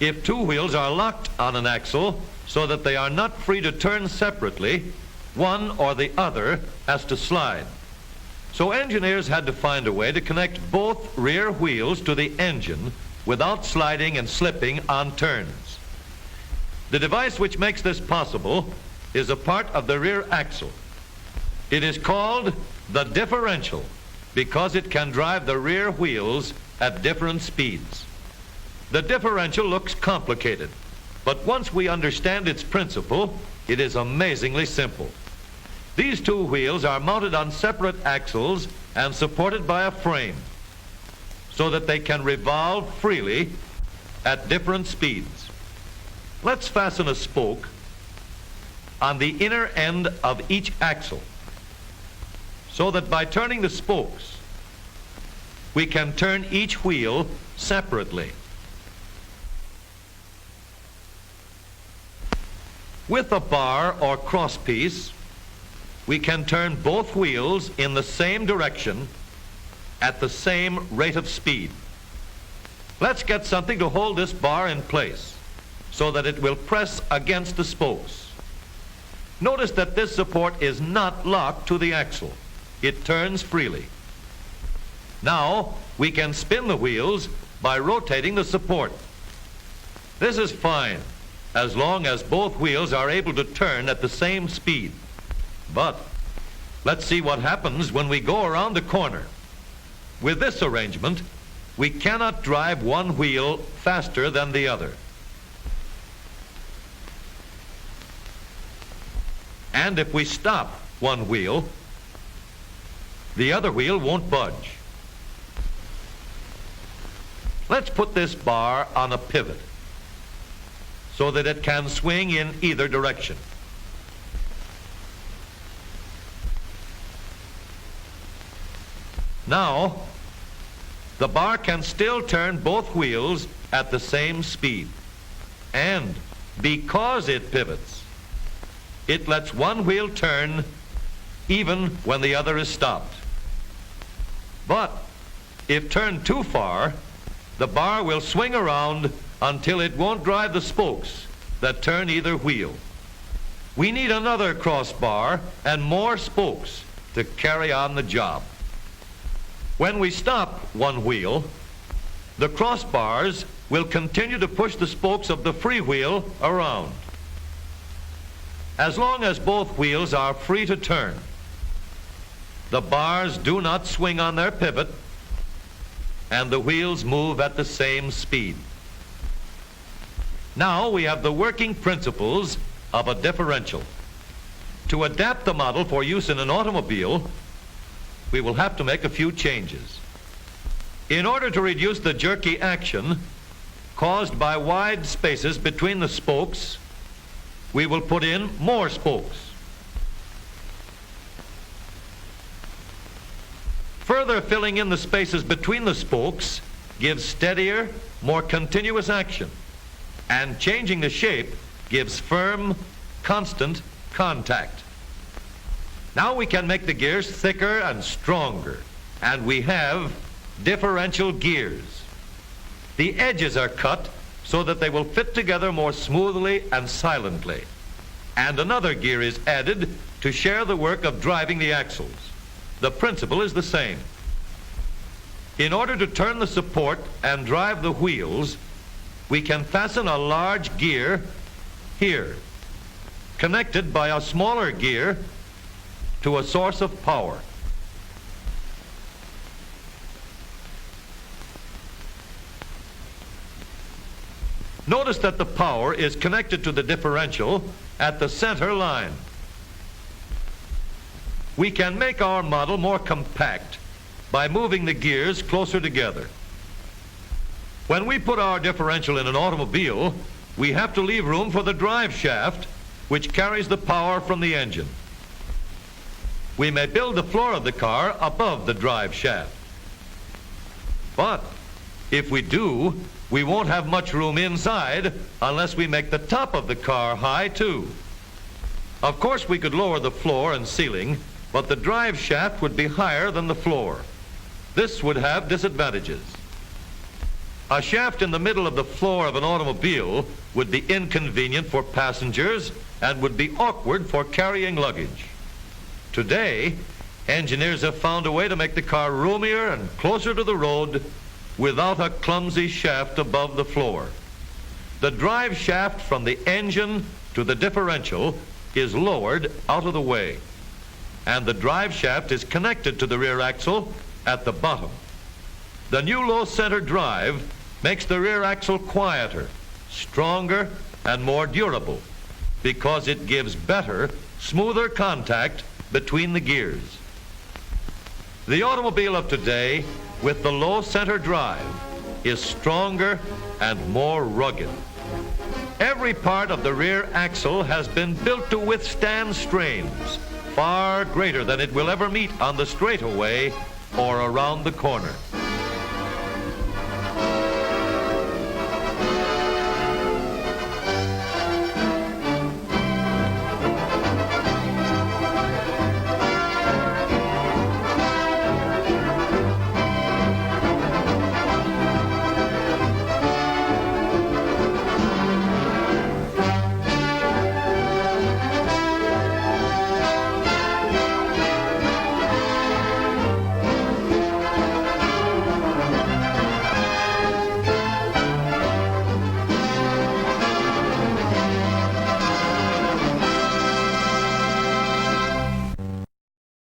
If two wheels are locked on an axle so that they are not free to turn separately, one or the other has to slide. So engineers had to find a way to connect both rear wheels to the engine without sliding and slipping on turns. The device which makes this possible is a part of the rear axle. It is called the differential because it can drive the rear wheels at different speeds. The differential looks complicated, but once we understand its principle, it is amazingly simple. These two wheels are mounted on separate axles and supported by a frame so that they can revolve freely at different speeds. Let's fasten a spoke on the inner end of each axle so that by turning the spokes, we can turn each wheel separately. With a bar or crosspiece, we can turn both wheels in the same direction at the same rate of speed. Let's get something to hold this bar in place so that it will press against the spokes. Notice that this support is not locked to the axle. It turns freely. Now we can spin the wheels by rotating the support. This is fine as long as both wheels are able to turn at the same speed. But let's see what happens when we go around the corner. With this arrangement, we cannot drive one wheel faster than the other. And if we stop one wheel, the other wheel won't budge. Let's put this bar on a pivot so that it can swing in either direction. Now, the bar can still turn both wheels at the same speed. And because it pivots, it lets one wheel turn even when the other is stopped. But if turned too far, the bar will swing around until it won't drive the spokes that turn either wheel. We need another crossbar and more spokes to carry on the job. When we stop one wheel, the crossbars will continue to push the spokes of the free wheel around. As long as both wheels are free to turn, the bars do not swing on their pivot and the wheels move at the same speed. Now we have the working principles of a differential. To adapt the model for use in an automobile, we will have to make a few changes. In order to reduce the jerky action caused by wide spaces between the spokes, we will put in more spokes. Further filling in the spaces between the spokes gives steadier, more continuous action, and changing the shape gives firm, constant contact. Now we can make the gears thicker and stronger, and we have differential gears. The edges are cut so that they will fit together more smoothly and silently, and another gear is added to share the work of driving the axles. The principle is the same. In order to turn the support and drive the wheels, we can fasten a large gear here, connected by a smaller gear to a source of power. Notice that the power is connected to the differential at the center line. We can make our model more compact by moving the gears closer together. When we put our differential in an automobile, we have to leave room for the drive shaft, which carries the power from the engine. We may build the floor of the car above the drive shaft. But if we do, we won't have much room inside unless we make the top of the car high too. Of course, we could lower the floor and ceiling, but the drive shaft would be higher than the floor. This would have disadvantages. A shaft in the middle of the floor of an automobile would be inconvenient for passengers and would be awkward for carrying luggage. Today, engineers have found a way to make the car roomier and closer to the road without a clumsy shaft above the floor. The drive shaft from the engine to the differential is lowered out of the way, and the drive shaft is connected to the rear axle at the bottom. The new low center drive makes the rear axle quieter, stronger, and more durable because it gives better, smoother contact between the gears. The automobile of today with the low center drive is stronger and more rugged. Every part of the rear axle has been built to withstand strains far greater than it will ever meet on the straightaway or around the corner.